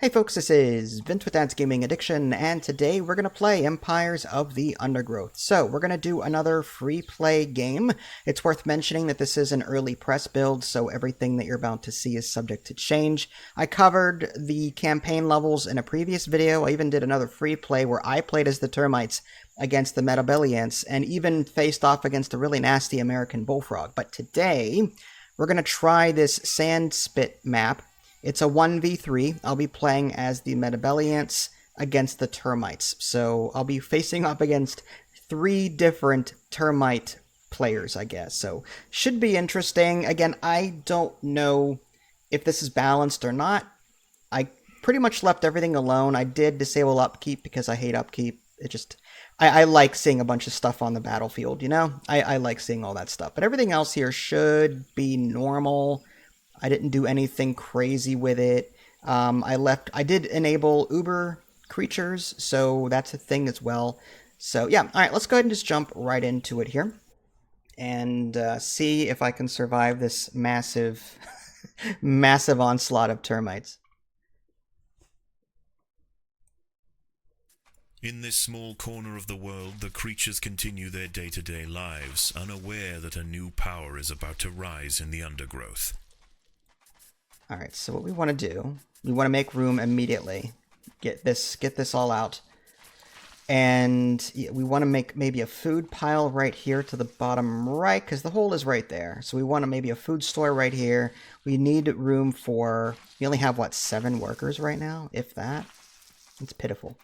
Hey folks, this is Vince with Dad's Gaming Addiction, and today we're going to play Empires of the Undergrowth. So, we're going to do another free play game. It's worth mentioning that this is an early press build, so everything that you're about to see is subject to change. I covered the campaign levels in a previous video. I even did another free play where I played as the termites against the Matabele ants, and even faced off against a really nasty American bullfrog. But today, we're going to try this sand spit map. It's a 1v3. I'll be playing as the Matabele ants against the termites. So I'll be facing up against 3 different termite players, I guess. So should be interesting. Again, I don't know if this is balanced or not. I pretty much left everything alone. I did disable upkeep because I hate upkeep. It just... I like seeing a bunch of stuff on the battlefield, you know? I like seeing all that stuff. But everything else here should be normal. I didn't do anything crazy with it. I did enable Uber creatures, so that's a thing as well. So yeah, all right, let's go ahead and just jump right into it here and see if I can survive this massive, massive onslaught of termites. In this small corner of the world, the creatures continue their day-to-day lives, unaware that a new power is about to rise in the undergrowth. Alright, so what we want to do, we want to make room immediately. Get this all out. And we want to make maybe a food pile right here to the bottom right, because the hole is right there. So we want to maybe a food store right here. We need room for, we only have, what, 7 workers right now, if that? It's pitiful.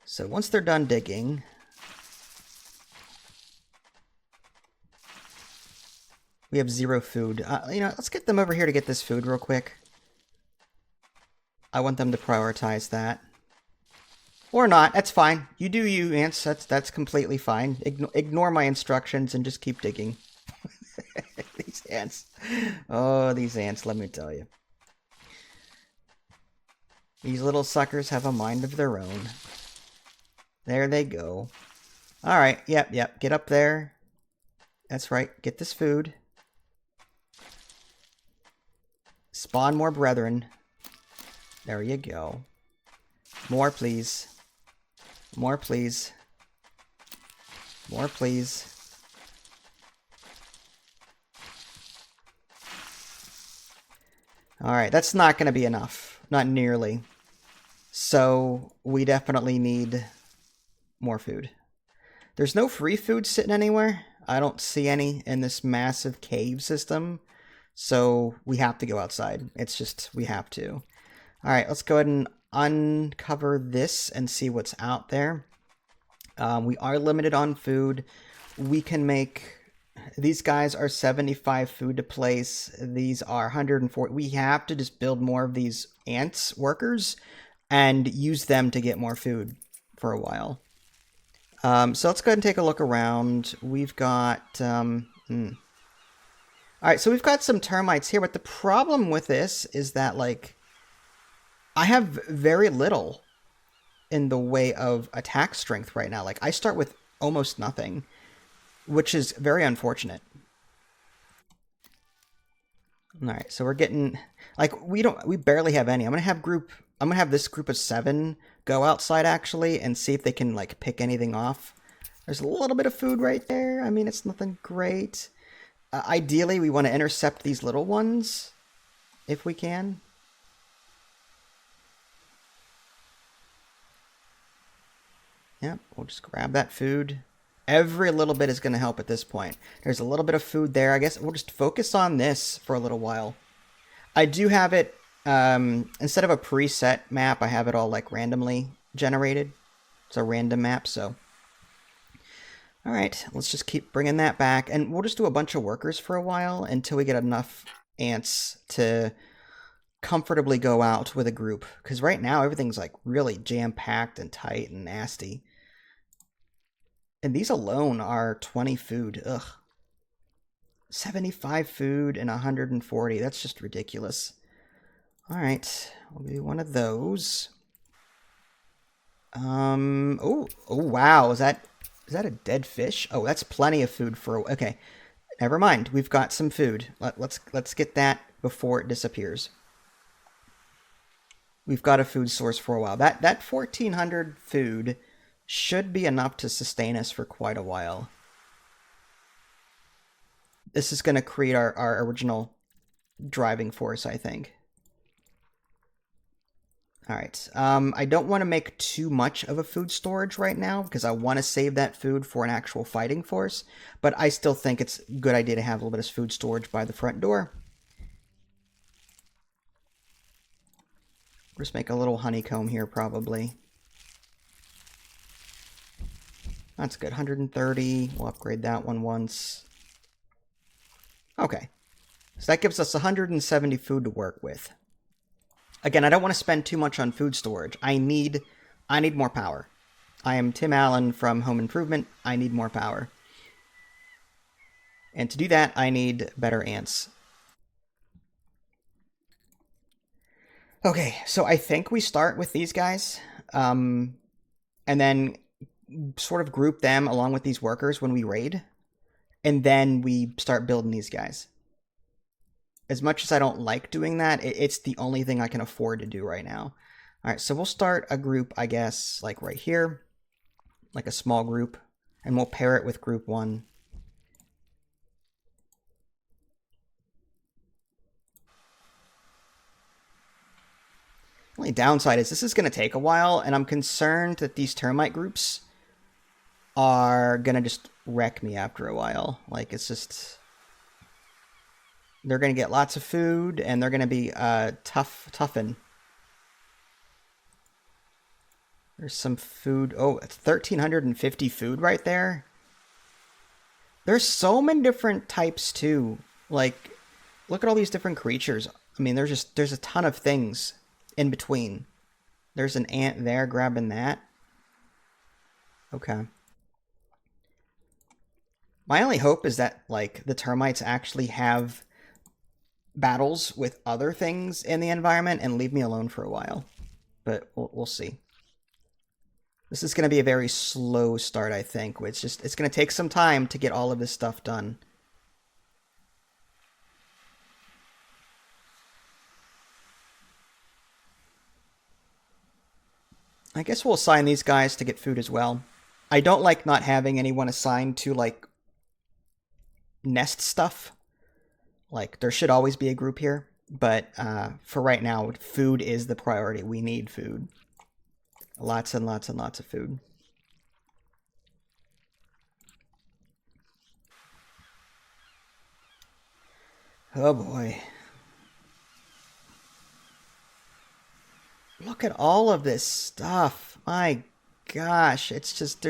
So once they're done digging... We have 0 food. You know, let's get them over here to get this food real quick. I want them to prioritize that. Or not. That's fine. You do you, ants. That's completely fine. Ignore my instructions and just keep digging. These ants. Oh, these ants, let me tell you. These little suckers have a mind of their own. There they go. Alright, yep. Get up there. That's right. Get this food. Spawn more brethren. There you go. More, please. More, please. More, please. Alright, that's not going to be enough. Not nearly. So, we definitely need more food. There's no free food sitting anywhere. I don't see any in this massive cave system. So we have to go outside. It's just, we have to. Alright, let's go ahead and uncover this and see what's out there. We are limited on food. We can make... These guys are 75 food to place. These are 140. We have to just build more of these ants workers and use them to get more food for a while. So let's go ahead and take a look around. We've got... Alright, so we've got some termites here, but the problem with this is that, like, I have very little in the way of attack strength right now. Like, I start with almost nothing, which is very unfortunate. Alright, so we're getting, like, we barely have any. I'm gonna have this group of 7 go outside, actually, and see if they can, like, pick anything off. There's a little bit of food right there. I mean, it's nothing great. Ideally, we want to intercept these little ones, if we can. Yep, we'll just grab that food. Every little bit is going to help at this point. There's a little bit of food there. I guess we'll just focus on this for a little while. I do have it, instead of a preset map, I have it all, like, randomly generated. It's a random map, so... Alright, let's just keep bringing that back, and we'll just do a bunch of workers for a while until we get enough ants to comfortably go out with a group. Because right now, everything's, like, really jam-packed and tight and nasty. And these alone are 20 food. Ugh. 75 food and 140. That's just ridiculous. Alright, we'll do one of those. Oh, wow, is that a dead fish? Oh, that's plenty of food for... Okay, never mind. We've got some food. Let's get that before it disappears. we've got a food source for a while. That 1,400 food should be enough to sustain us for quite a while. This is going to create our original driving force, I think. All right. I don't want to make too much of a food storage right now because I want to save that food for an actual fighting force. But I still think it's a good idea to have a little bit of food storage by the front door. Just make a little honeycomb here, probably. That's good. 130. We'll upgrade that one once. Okay. So that gives us 170 food to work with. Again, I don't want to spend too much on food storage. I need more power. I am Tim Allen from Home Improvement. I need more power. And to do that, I need better ants. Okay, so I think we start with these guys, and then sort of group them along with these workers when we raid, and then we start building these guys. As much as I don't like doing that, it's the only thing I can afford to do right now. All right, so we'll start a group, I guess, like right here, like a small group, and we'll pair it with group 1. Only downside is this is going to take a while, and I'm concerned that these termite groups are going to just wreck me after a while. Like, it's just... They're going to get lots of food, and they're going to be toughen. There's some food. Oh, it's 1,350 food right there. There's so many different types, too. Like, look at all these different creatures. I mean, there's a ton of things in between. There's an ant there grabbing that. Okay. My only hope is that, like, the termites actually have battles with other things in the environment and leave me alone for a while. But we'll see. This is going to be a very slow start, I think. It's going to take some time to get all of this stuff done. I guess we'll assign these guys to get food as well. I don't like not having anyone assigned to, like, nest stuff. Like, there should always be a group here, but for right now, food is the priority. We need food. Lots and lots and lots of food. Oh boy. Look at all of this stuff. My gosh, it's just,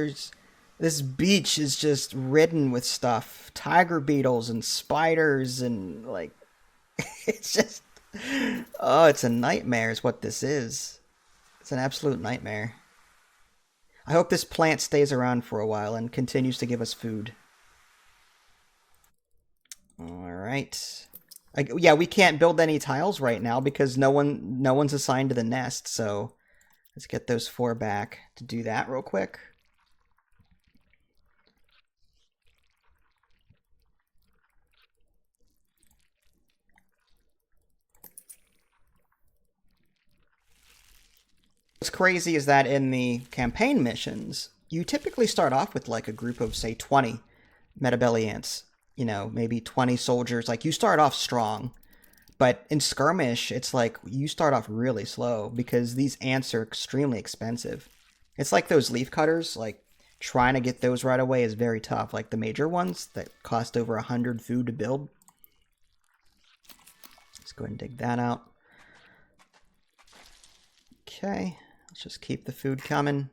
this beach is just ridden with stuff. Tiger beetles and spiders and, like, it's just, oh, it's a nightmare is what this is. It's an absolute nightmare. I hope this plant stays around for a while and continues to give us food. All right. Yeah, we can't build any tiles right now because no one's assigned to the nest, so let's get those 4 back to do that real quick. What's crazy is that in the campaign missions, you typically start off with like a group of, say, 20 Matabele ants. You know, maybe 20 soldiers. Like, you start off strong. But in Skirmish, it's like you start off really slow because these ants are extremely expensive. It's like those leaf cutters. Like, trying to get those right away is very tough. Like the major ones that cost over 100 food to build. Let's go ahead and dig that out. Okay, let's just keep the food coming.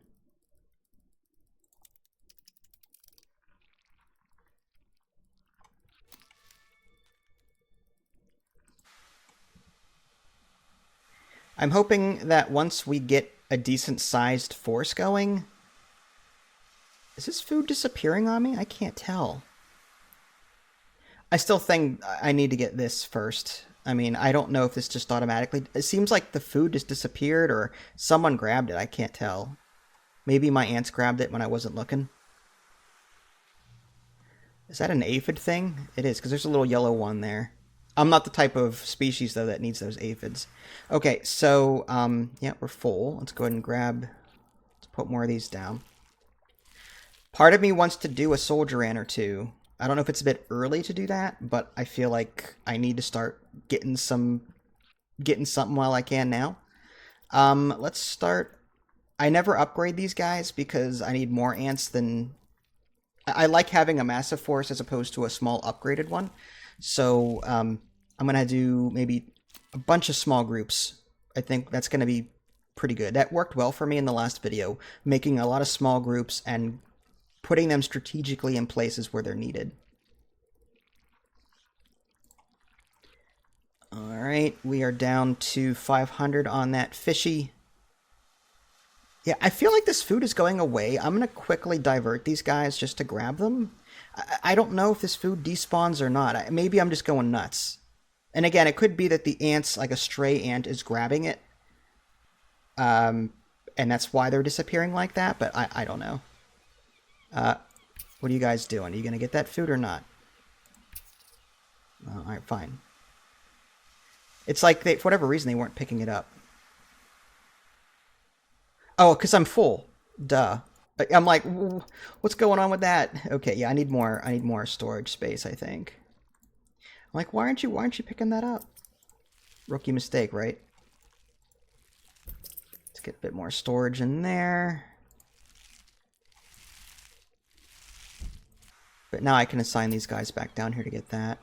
I'm hoping that once we get a decent-sized force going... Is this food disappearing on me? I can't tell. I still think I need to get this first. I mean, I don't know if this just automatically... It seems like the food just disappeared or someone grabbed it. I can't tell. Maybe my ants grabbed it when I wasn't looking. Is that an aphid thing? It is, because there's a little yellow one there. I'm not the type of species, though, that needs those aphids. Okay, so, yeah, we're full. Let's go ahead and let's put more of these down. Part of me wants to do a soldier ant or two. I don't know if it's a bit early to do that, but I feel like I need to start getting something while I can now. Let's start. I never upgrade these guys because I need more ants than... I like having a massive force as opposed to a small upgraded one. So, I'm going to do maybe a bunch of small groups. I think that's going to be pretty good. That worked well for me in the last video, making a lot of small groups and putting them strategically in places where they're needed. Alright, we are down to 500 on that fishy. Yeah, I feel like this food is going away. I'm going to quickly divert these guys just to grab them. I don't know if this food despawns or not. Maybe I'm just going nuts. And again, it could be that the ants, like a stray ant, is grabbing it. And that's why they're disappearing like that, but I don't know. What are you guys doing? Are you going to get that food or not? Alright, fine. It's like, for whatever reason, they weren't picking it up. Oh, because I'm full. Duh. I'm like, what's going on with that? Okay, yeah, I need more storage space, I think. I'm like, why aren't you picking that up? Rookie mistake, right? Let's get a bit more storage in there. But now I can assign these guys back down here to get that.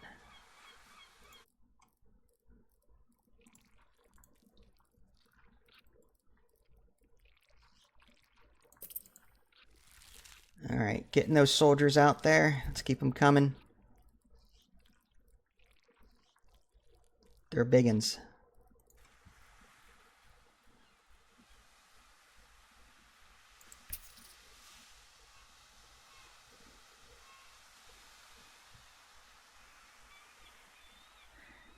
Alright, getting those soldiers out there. Let's keep them coming. They're biggins.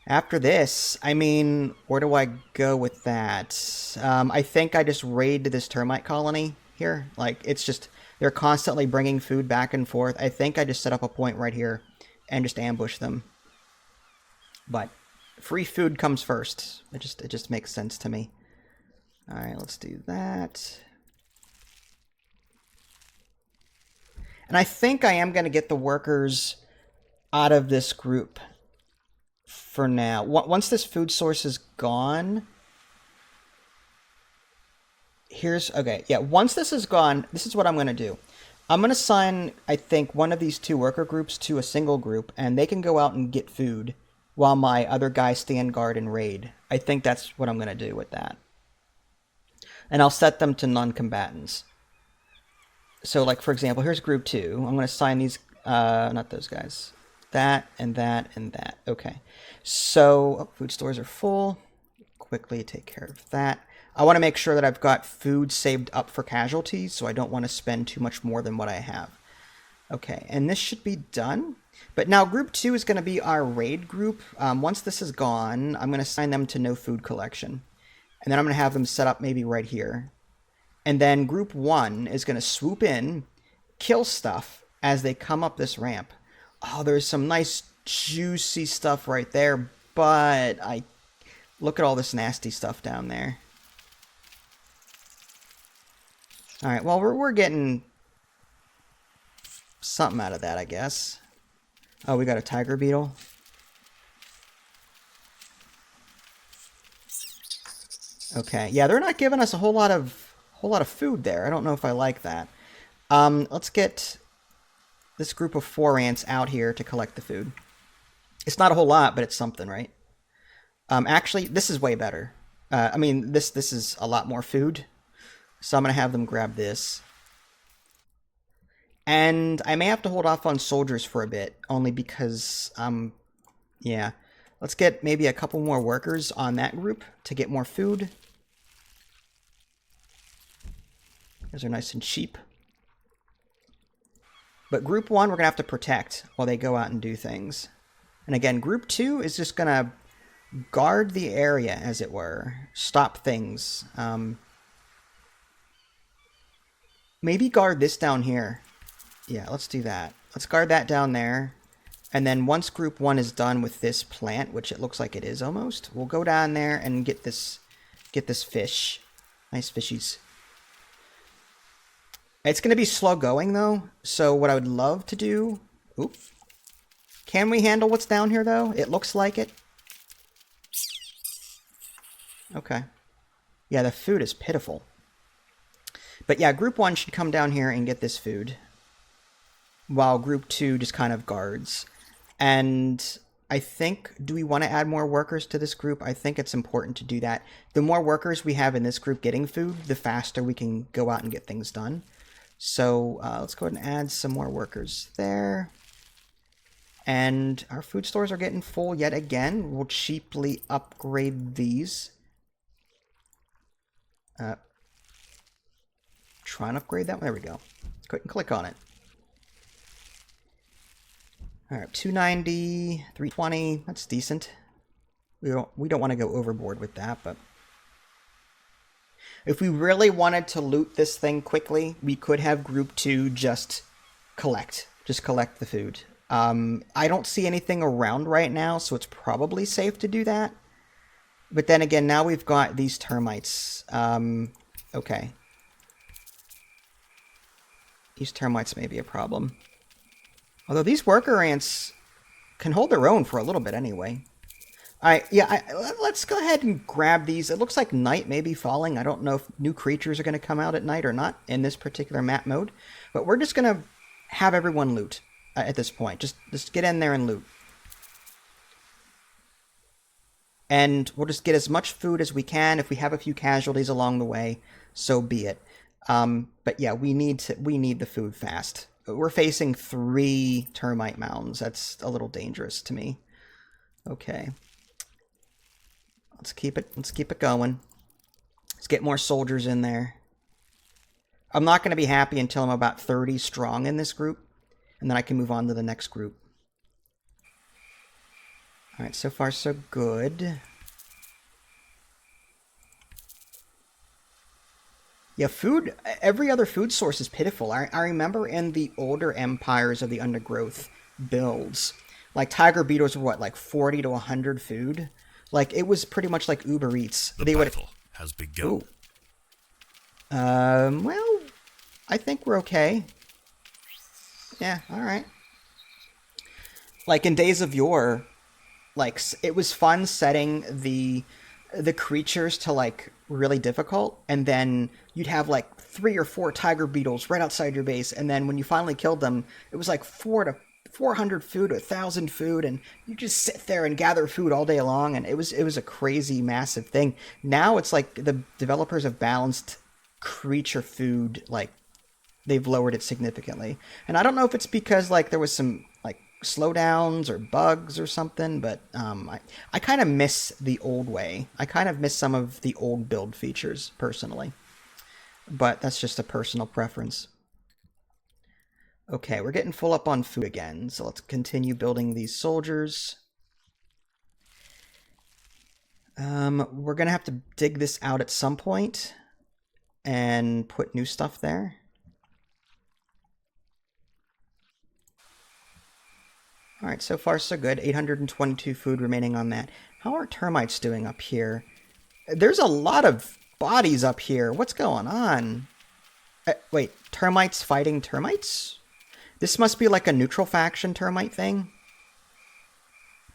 After this, I mean, where do I go with that? I think I just raid this termite colony here. Like, it's just... They're constantly bringing food back and forth. I think I just set up a point right here and just ambush them. But free food comes first. It just makes sense to me. All right, let's do that. And I think I am going to get the workers out of this group for now. Once this food source is gone... Okay, yeah, once this is gone, this is what I'm going to do. I'm going to assign, I think, one of these two worker groups to a single group, and they can go out and get food while my other guys stand guard and raid. I think that's what I'm going to do with that. And I'll set them to non-combatants. So, like, for example, here's group 2. I'm going to assign these, not those guys. That, and that, and that. Okay. So, food stores are full. Quickly take care of that. I want to make sure that I've got food saved up for casualties, so I don't want to spend too much more than what I have. Okay, and this should be done. But now group 2 is going to be our raid group. Once this is gone, I'm going to assign them to no food collection. And then I'm going to have them set up maybe right here. And then group 1 is going to swoop in, kill stuff as they come up this ramp. Oh, there's some nice juicy stuff right there, but look at all this nasty stuff down there. Alright, well, we're getting something out of that, I guess. Oh, we got a tiger beetle. Okay, yeah, they're not giving us a whole lot of food there. I don't know if I like that. Let's get this group of 4 ants out here to collect the food. It's not a whole lot, but it's something, right? Actually, this is way better. I mean, this is a lot more food. So I'm going to have them grab this. And I may have to hold off on soldiers for a bit, only because, yeah. Let's get maybe a couple more workers on that group to get more food. Those are nice and cheap. But group 1, we're going to have to protect while they go out and do things. And again, group 2 is just going to guard the area, as it were. Stop things. Maybe guard this down here. Yeah, let's do that. Let's guard that down there. And then once group 1 is done with this plant, which it looks like it is almost, we'll go down there and get this fish. Nice fishies. It's going to be slow going, though. So what I would love to do... Oop. Can we handle what's down here, though? It looks like it. Okay. Yeah, the food is pitiful. But yeah, group 1 should come down here and get this food, while group 2 just kind of guards. And I think, do we want to add more workers to this group? I think it's important to do that. The more workers we have in this group getting food, the faster we can go out and get things done. So let's go ahead and add some more workers there. And our food stores are getting full yet again. We'll cheaply upgrade these. Try and upgrade that one. There we go. Go ahead and click on it. Alright, 290, 320. That's decent. We don't want to go overboard with that, but if we really wanted to loot this thing quickly, we could have group 2 just collect the food. I don't see anything around right now, so it's probably safe to do that. But then again, now we've got these termites. Okay. These termites may be a problem. Although these worker ants can hold their own for a little bit anyway. Let's go ahead and grab these. It looks like night may be falling. I don't know if new creatures are going to come out at night or not in this particular map mode. But we're just going to have everyone loot at this point. Just get in there and loot. And we'll just get as much food as we can. If we have a few casualties along the way, so be it. But yeah, we need the food fast. We're facing 3 termite mounds. That's a little dangerous to me. Okay. Let's keep it going. Let's get more soldiers in there. I'm not going to be happy until I'm about 30 strong in this group, and then I can move on to the next group. Alright, so far so good. Yeah, food, every other food source is pitiful. I remember in the older empires of the Undergrowth builds, like tiger beetles were what, like 40 to 100 food? Like, it was pretty much like Uber Eats. The battle has begun. Ooh. Well, I think we're okay. Yeah, alright. Like, in Days of Yore, like, it was fun setting the creatures to, like, really difficult, and then you'd have, like, 3 or 4 tiger beetles right outside your base, and then when you finally killed them, it was like 400 food, 1,000 food, and you just sit there and gather food all day long, and it was a crazy, massive thing. Now it's like the developers have balanced creature food, like, they've lowered it significantly. And I don't know if it's because, like, there was some, like, slowdowns or bugs or something, but I kind of miss the old way. I kind of miss some of the old build features, personally. But that's just a personal preference. Okay, we're getting full up on food again, so let's continue building these soldiers. We're going to have to dig this out at some point and put new stuff there. Alright, so far so good. 822 food remaining on that. How are termites doing up here? There's a lot of bodies up here. What's going on? Wait, termites fighting termites? This must be like a neutral faction termite thing.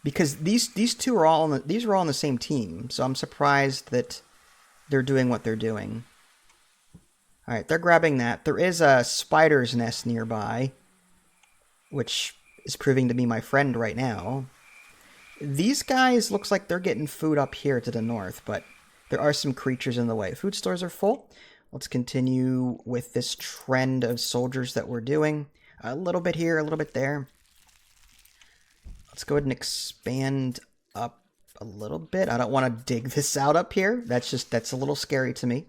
Because these two are all on the same team, so I'm surprised that they're doing what they're doing. Alright, they're grabbing that. There is a spider's nest nearby, which is proving to be my friend right now. These guys looks like they're getting food up here to the north, but there are some creatures in the way. Food stores are full. Let's continue with this trend of soldiers that we're doing. A little bit here, a little bit there. Let's go ahead and expand up a little bit. I don't want to dig this out up here. That's a little scary to me.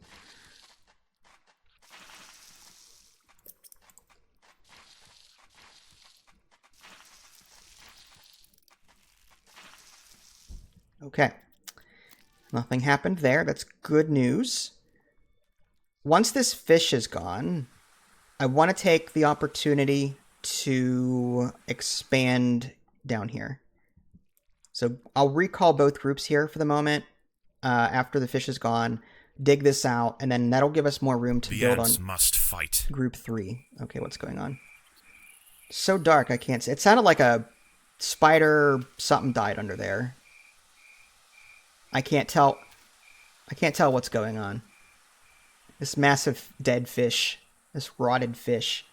Okay. Nothing happened there. That's good news. Once this fish is gone, I want to take the opportunity to expand down here. So I'll recall both groups here for the moment. After the fish is gone, dig this out, and then that'll give us more room to build on must fight. group 3. Okay, what's going on? So dark, I can't see. It sounded like a spider something died under there. I can't tell what's going on. This massive dead fish, this rotted fish.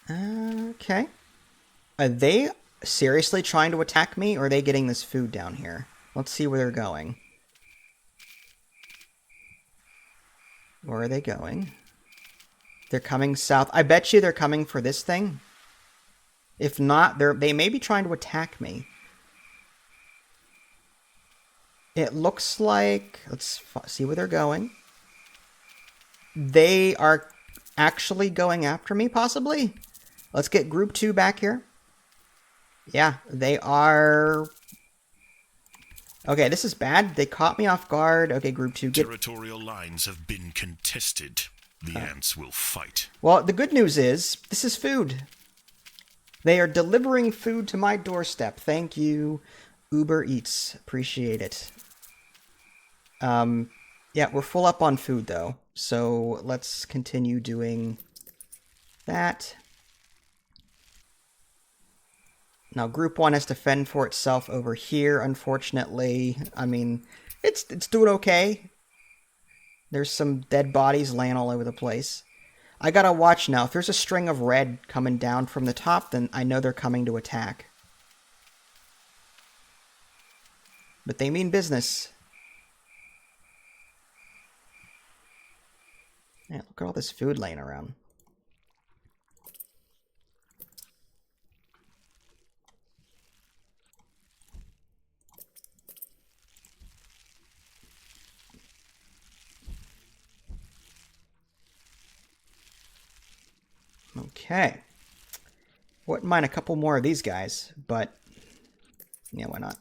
Okay. Are they seriously trying to attack me, or are they getting this food down here? Let's see where they're going. Where are they going? They're coming south. I bet you they're coming for this thing. If not, they may be trying to attack me. It looks like... Let's see where they're going. They are actually going after me, possibly? Let's get group 2 back here. Yeah, they are... Okay, this is bad. They caught me off guard. Okay, group 2, get... Territorial lines have been contested. The ants will fight. Well, the good news is, this is food. They are delivering food to my doorstep. Thank you, Uber Eats. Appreciate it. Yeah, we're full up on food, though. So let's continue doing that. Now, Group 1 has to fend for itself over here, unfortunately. I mean, it's doing okay. There's some dead bodies laying all over the place. I gotta watch now. If there's a string of red coming down from the top, then I know they're coming to attack. But they mean business. Yeah, look at all this food laying around. Okay. Wouldn't mind a couple more of these guys, but yeah, why not?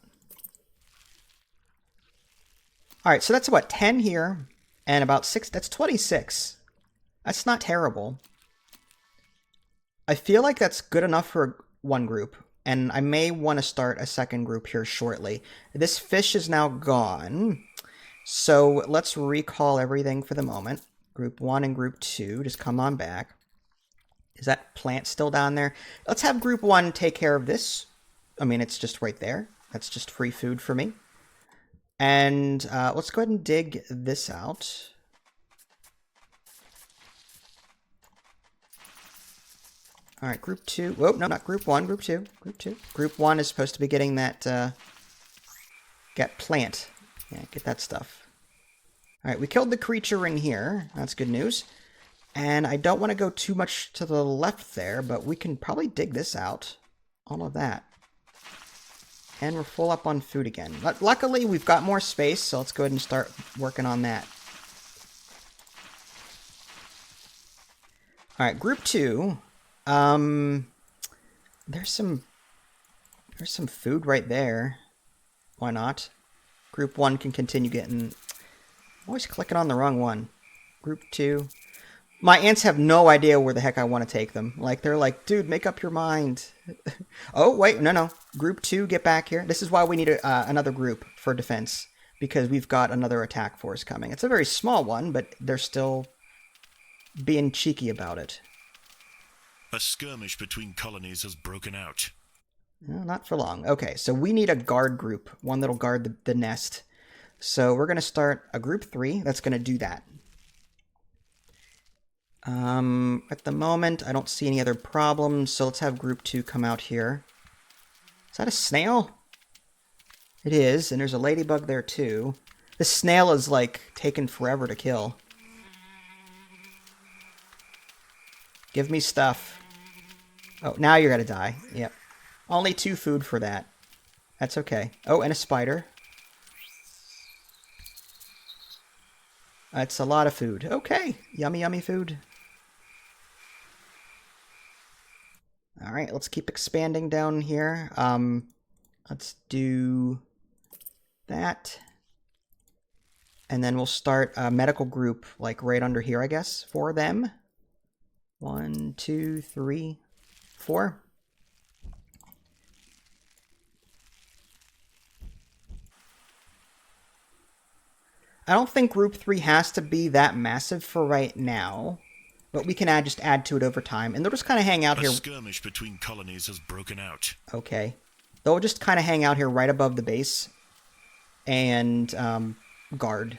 Alright, so that's what, 10 here, and about 6, that's 26. That's not terrible. I feel like that's good enough for one group, and I may want to start a second group here shortly. This fish is now gone, so let's recall everything for the moment. Group 1 and Group 2, just come on back. Is that plant still down there? Let's have Group 1 take care of this. I mean, it's just right there. That's just free food for me. And let's go ahead and dig this out. All right, Group 2. Whoa, no, not Group 1. Group 2. Group 2. Group 1 is supposed to be getting that get plant. Yeah, get that stuff. All right, we killed the creature in here. That's good news. And I don't want to go too much to the left there, but we can probably dig this out. All of that. And we're full up on food again. But luckily, we've got more space, so let's go ahead and start working on that. Alright, Group 2. There's some food right there. Why not? Group 1 can continue getting... I'm always clicking on the wrong one. Group 2... My ants have no idea where the heck I want to take them. Like, they're like, dude, make up your mind. Oh, wait, no. Group 2, get back here. This is why we need another group for defense. Because we've got another attack force coming. It's a very small one, but they're still being cheeky about it. A skirmish between colonies has broken out. No, not for long. Okay, so we need a guard group. One that'll guard the nest. So we're going to start a Group 3 that's going to do that. At the moment, I don't see any other problems, so let's have Group 2 come out here. Is that a snail? It is, and there's a ladybug there too. This snail is, like, taking forever to kill. Give me stuff. Oh, now you're gonna die. Yep. Only 2 food for that. That's okay. Oh, and a spider. That's a lot of food. Okay. Yummy, yummy food. Alright, let's keep expanding down here. Let's do that. And then we'll start a medical group, like right under here, I guess, for them. 1, 2, 3, 4. I don't think group 3 has to be that massive for right now, but we can just add to it over time. And they'll just kind of hang out here. A skirmish between colonies has broken out. Okay. They'll just kind of hang out here right above the base and guard.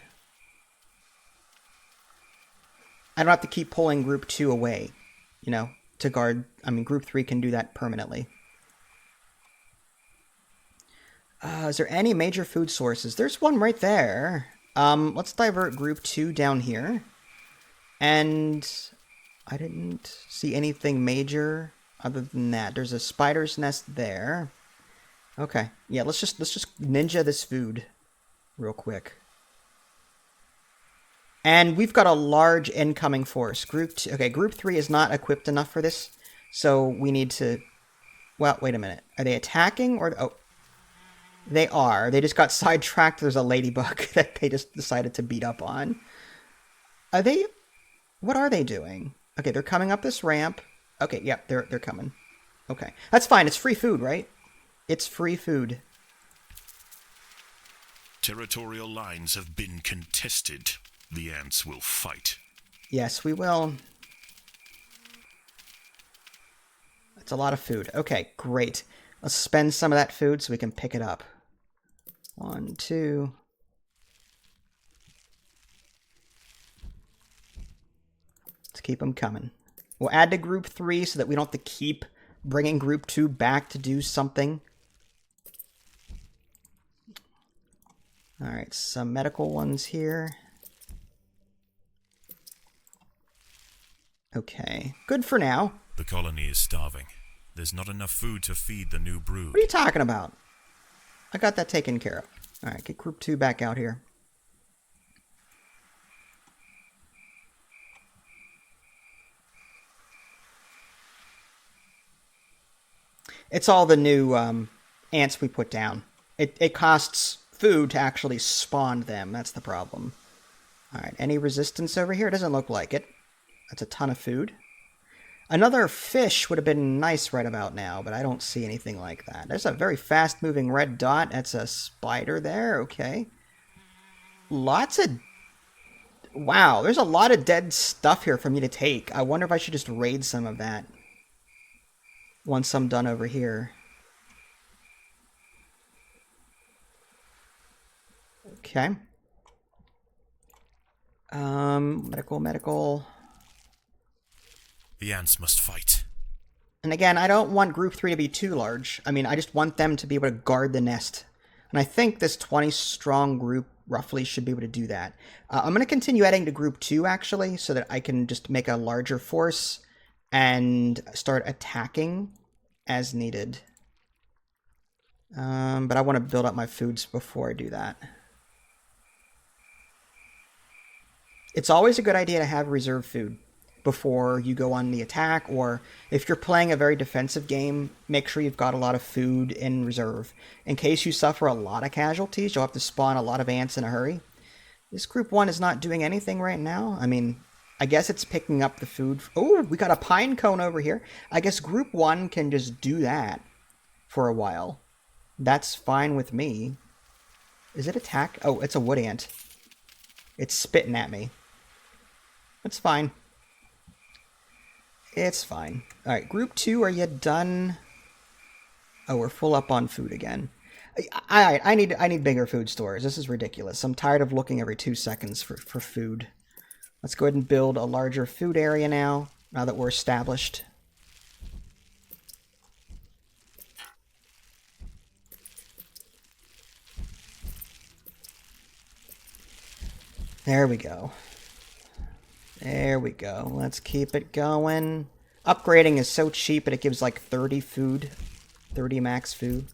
I don't have to keep pulling group 2 away, you know, to guard. I mean, group 3 can do that permanently. Is there any major food sources? There's one right there. Let's divert group 2 down here. And I didn't see anything major other than that. There's a spider's nest there. Okay. Yeah, let's just ninja this food real quick. And we've got a large incoming force. Group 3 is not equipped enough for this. So we need to... Well, wait a minute. Are they attacking or... Oh. They are. They just got sidetracked. There's a ladybug that they just decided to beat up on. Are they... What are they doing? Okay, they're coming up this ramp. Okay, yeah, they're coming. Okay. That's fine. It's free food, right? It's free food. Territorial lines have been contested. The ants will fight. Yes, we will. That's a lot of food. Okay, great. Let's spend some of that food so we can pick it up. 1, 2. Let's keep them coming. We'll add to group 3 so that we don't have to keep bringing group 2 back to do something. Alright, some medical ones here. Okay, good for now. The colony is starving. There's not enough food to feed the new brood. What are you talking about? I got that taken care of. Alright, get group 2 back out here. It's all the new ants we put down. It costs food to actually spawn them. That's the problem. Alright, any resistance over here? It doesn't look like it. That's a ton of food. Another fish would have been nice right about now, but I don't see anything like that. There's a very fast-moving red dot. That's a spider there. Okay. Lots of... Wow, there's a lot of dead stuff here for me to take. I wonder if I should just raid some of that once I'm done over here. Okay. Medical. The ants must fight. And again, I don't want group 3 to be too large. I mean, I just want them to be able to guard the nest. And I think this 20-strong group roughly should be able to do that. I'm going to continue adding to group 2, actually, so that I can just make a larger force and start attacking as needed. But I want to build up my foods before I do that. It's always a good idea to have reserve food before you go on the attack, or if you're playing a very defensive game, make sure you've got a lot of food in reserve. In case you suffer a lot of casualties, you'll have to spawn a lot of ants in a hurry. This group 1 is not doing anything right now. I mean, I guess it's picking up the food. Oh, we got a pine cone over here. I guess group 1 can just do that for a while. That's fine with me. Is it attack? Oh, it's a wood ant. It's spitting at me. That's fine. It's fine. Alright, group 2, are you done? Oh, we're full up on food again. I need bigger food stores. This is ridiculous. I'm tired of looking every 2 seconds for food. Let's go ahead and build a larger food area now that we're established. There we go. There we go. Let's keep it going. Upgrading is so cheap, but it gives like 30 food. 30 max food.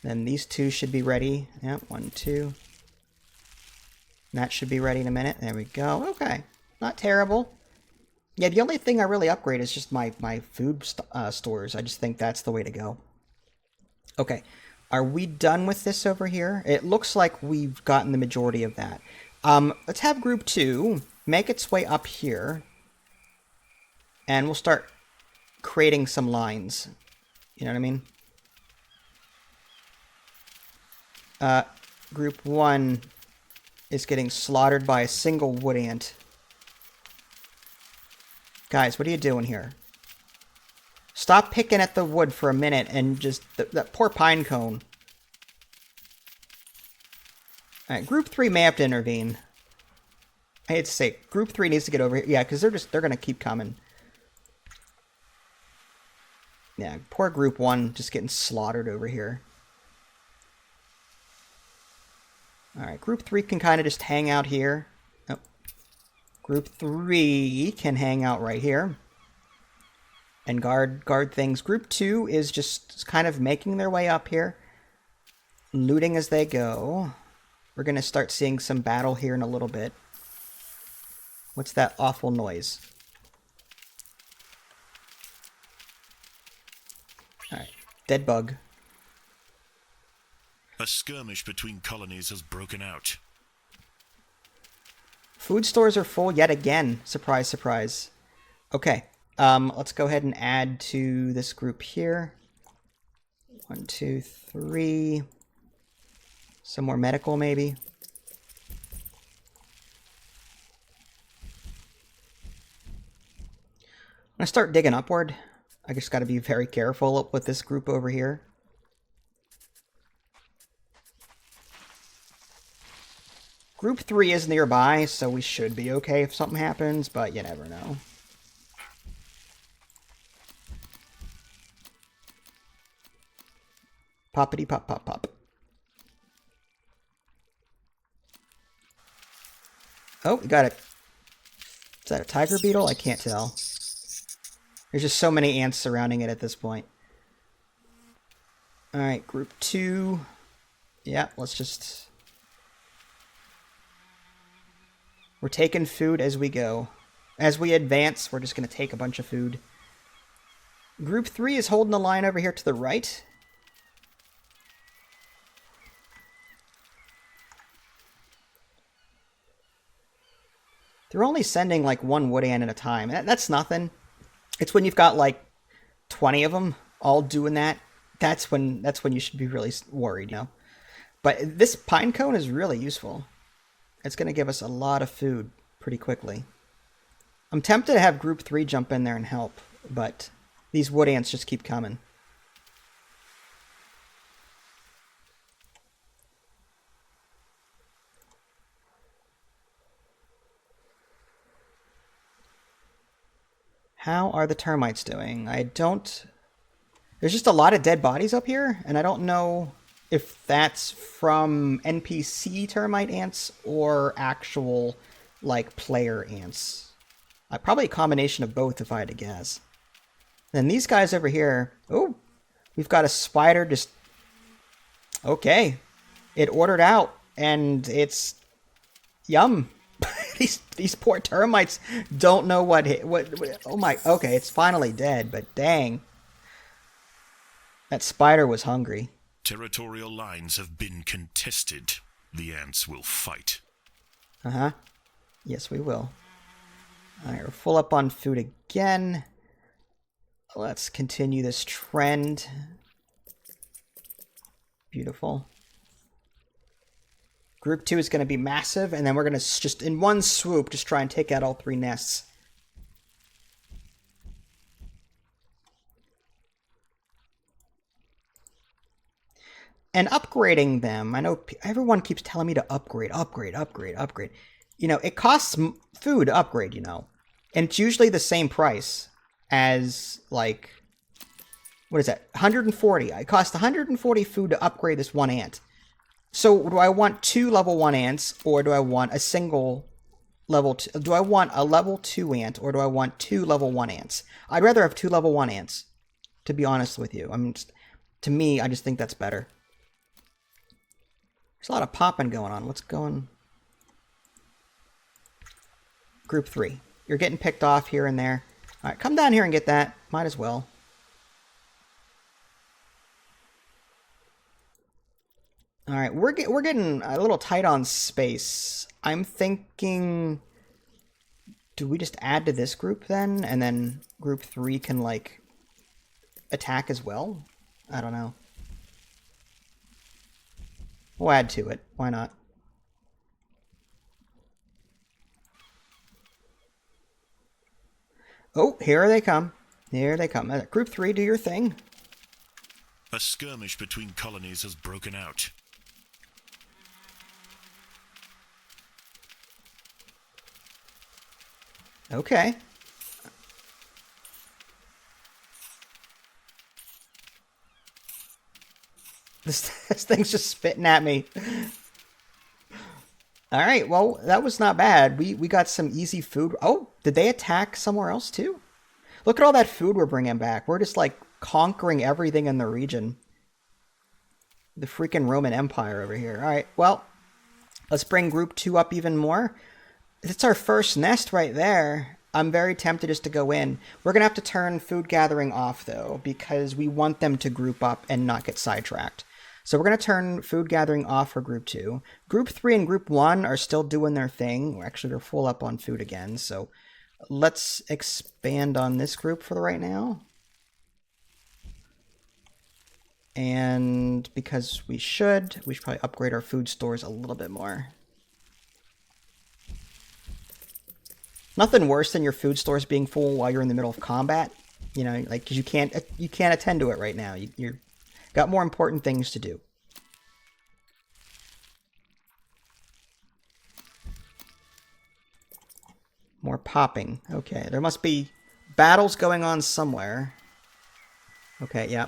Then these 2 should be ready. Yep, 1, 2. That should be ready in a minute. There we go. Okay. Not terrible. Yeah, the only thing I really upgrade is just my food stores. I just think that's the way to go. Okay. Are we done with this over here? It looks like we've gotten the majority of that. Let's have group 2 make its way up here. And we'll start creating some lines. You know what I mean? Group 1 is getting slaughtered by a single wood ant. Guys, what are you doing here? Stop picking at the wood for a minute and just... That poor pine cone. Alright, Group 3 may have to intervene. I hate to say it. Group 3 needs to get over here. Yeah, because they're going to keep coming. Yeah, poor Group 1 just getting slaughtered over here. Alright, Group 3 can kind of just hang out here. Oh. Group 3 can hang out right here. And guard things. Group 2 is just kind of making their way up here. Looting as they go. We're going to start seeing some battle here in a little bit. What's that awful noise? Alright. Dead bug. A skirmish between colonies has broken out. Food stores are full yet again. Surprise, surprise. Okay. Let's go ahead and add to this group here. 1, 2, 3. Some more medical, maybe. I'm gonna start digging upward. I just gotta be very careful with this group over here. Group 3 is nearby, so we should be okay if something happens, but you never know. Poppity pop pop pop. Oh, we got it. Is that a tiger beetle? I can't tell. There's just so many ants surrounding it at this point. Alright, group 2. Yeah, let's just... We're taking food as we go. As we advance, we're just going to take a bunch of food. Group 3 is holding the line over here to the right. They're only sending like one wood ant at a time. That's nothing. It's when you've got like 20 of them all doing that. That's when you should be really worried, you know. But this pine cone is really useful. It's going to give us a lot of food pretty quickly. I'm tempted to have group 3 jump in there and help, but these wood ants just keep coming. How are the termites doing? There's just a lot of dead bodies up here, and I don't know if that's from NPC termite ants or actual, like, player ants. Probably a combination of both, if I had to guess. Then these guys over here... Oh! We've got a spider just... Okay. It ordered out, and it's... Yum! These poor termites don't know what oh my, okay, it's finally dead, but dang. That spider was hungry. Territorial lines have been contested. The ants will fight. Uh-huh. Yes, we will. Alright, we're full up on food again. Let's continue this trend. Beautiful. Group 2 is going to be massive, and then we're going to just, in one swoop, just try and take out all 3 nests. And upgrading them, I know everyone keeps telling me to upgrade. You know, it costs food to upgrade, you know. And it's usually the same price as, like, what is that? 140. It costs 140 food to upgrade this one ant. So, do I want 2 level 1 ants, or do I want a single level 2? Do I want a level 2 ant, or do I want 2 level 1 ants? I'd rather have 2 level 1 ants, to be honest with you. To me, I just think that's better. There's a lot of popping going on. What's going... Group 3. You're getting picked off here and there. Alright, come down here and get that. Might as well. All right, we're getting a little tight on space. I'm thinking, do we just add to this group then, and then group 3 can like attack as well? I don't know. We'll add to it. Why not? Oh, here they come. Here they come. Group 3, do your thing. A skirmish between colonies has broken out. Okay. This thing's just spitting at me. All right, well, that was not bad. We got some easy food. Oh, did they attack somewhere else too? Look at all that food we're bringing back. We're just like conquering everything in the region. The freaking Roman Empire over here. All right, well, let's bring group 2 up even more. It's our first nest right there. I'm very tempted just to go in. We're going to have to turn food gathering off, though, because we want them to group up and not get sidetracked. So we're going to turn food gathering off for group 2. Group 3 and group 1 are still doing their thing. Actually, they're full up on food again. So let's expand on this group for right now. And because we should probably upgrade our food stores a little bit more. Nothing worse than your food stores being full while you're in the middle of combat. You know, like, because you can't attend to it right now. You're got more important things to do. More popping. Okay, there must be battles going on somewhere. Okay, yeah.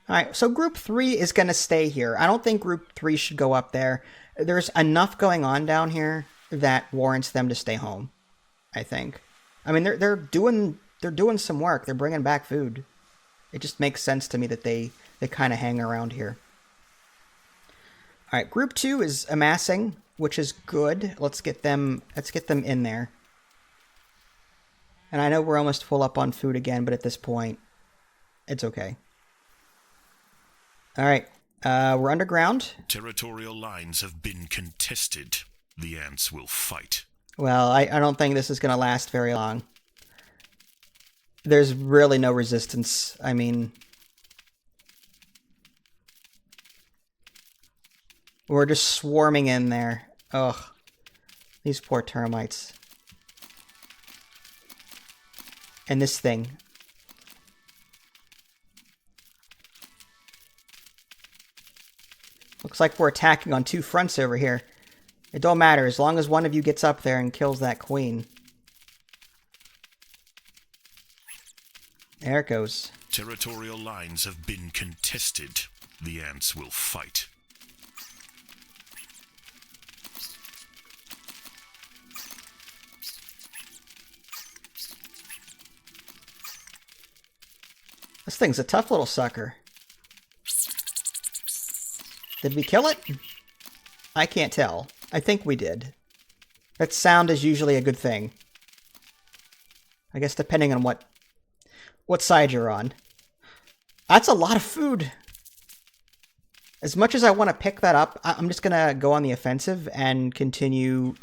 Alright, so group 3 is going to stay here. I don't think group 3 should go up there. There's enough going on down here that warrants them to stay home, I think. I mean, they're doing some work. They're bringing back food. It just makes sense to me that they kind of hang around here. All right, group 2 is amassing, which is good. Let's get them in there. And I know we're almost full up on food again, but at this point, it's okay. All right, we're underground. Territorial lines have been contested. The ants will fight. Well, I don't think this is going to last very long. There's really no resistance. I mean, we're just swarming in there. Ugh, these poor termites. And this thing. Looks like we're attacking on 2 fronts over here. It don't matter as long as one of you gets up there and kills that queen. There it goes. Territorial lines have been contested. The ants will fight. This thing's a tough little sucker. Did we kill it? I can't tell. I think we did. That sound is usually a good thing. I guess depending on what side you're on. That's a lot of food. As much as I want to pick that up, I'm just going to go on the offensive and continue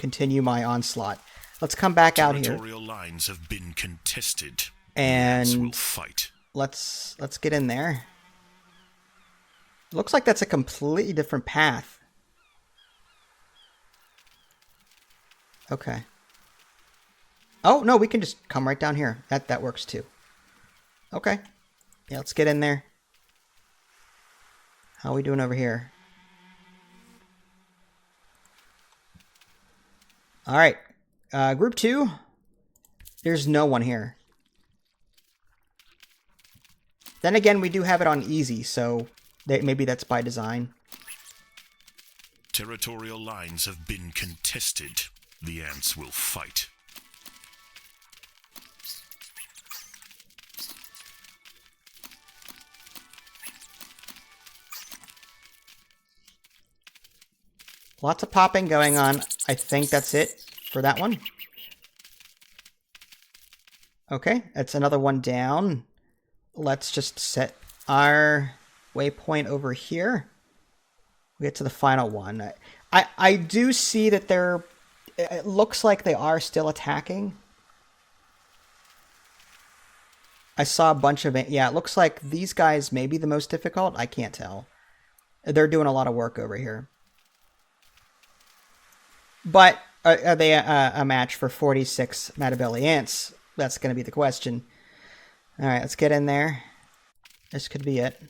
my onslaught. Let's come back out here. Territorial lines have been contested. And will fight. Let's get in there. Looks like that's a completely different path. Okay. Oh, no, we can just come right down here. That works too. Okay. Yeah, let's get in there. How are we doing over here? All right. Group 2. There's no one here. Then again, we do have it on easy, so maybe that's by design. Territorial lines have been contested. The ants will fight. Lots of popping going on. I think that's it for that one. Okay, that's another one down. Let's just set our waypoint over here. We get to the final one. I do see that they're... It looks like they are still attacking. I saw a bunch of... Yeah, it looks like these guys may be the most difficult. I can't tell. They're doing a lot of work over here. But are they a match for 46 Matabele ants? That's going to be the question. All right, let's get in there. This could be it.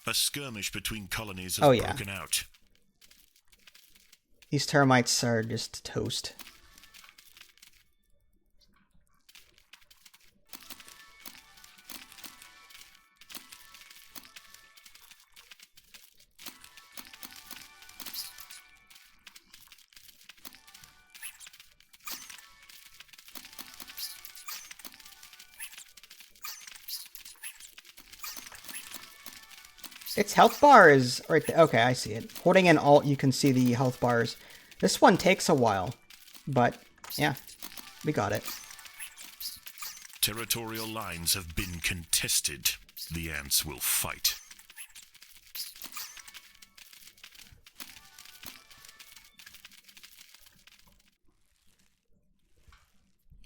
A skirmish between colonies has broken out. These termites are just toast. Its health bar is right there. Okay, I see it. Holding in Alt, you can see the health bars. This one takes a while, but yeah, we got it. Territorial lines have been contested. The ants will fight.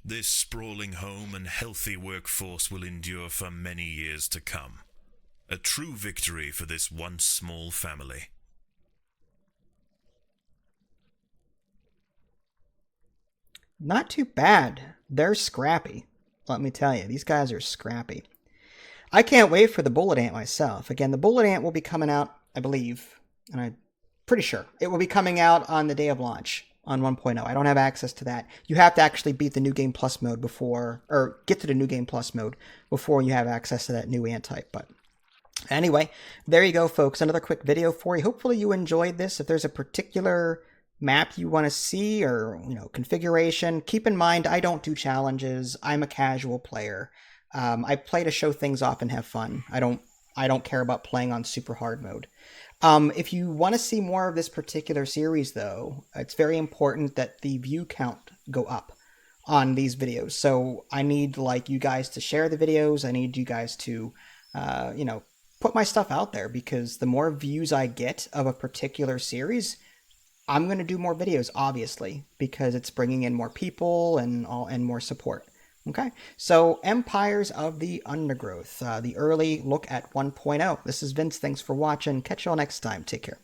This sprawling home and healthy workforce will endure for many years to come. A true victory for this once small family. Not too bad. They're scrappy. Let me tell you, these guys are scrappy. I can't wait for the bullet ant myself. Again, the bullet ant will be coming out, I believe, and I'm pretty sure it will be coming out on the day of launch on 1.0. I don't have access to that. You have to actually beat the New Game Plus mode before, or get to the New Game Plus mode before you have access to that new ant type, but anyway, there you go, folks. Another quick video for you. Hopefully you enjoyed this. If there's a particular map you want to see or, configuration, keep in mind I don't do challenges. I'm a casual player. I play to show things off and have fun. I don't care about playing on super hard mode. If you want to see more of this particular series, though, it's very important that the view count go up on these videos. So I need you guys to share the videos. I need you guys to, put my stuff out there, because the more views I get of a particular series, I'm going to do more videos, obviously, because it's bringing in more people and more support. Okay, so Empires of the Undergrowth, the early look at 1.0. This is Vince. Thanks for watching. Catch y'all next time. Take care.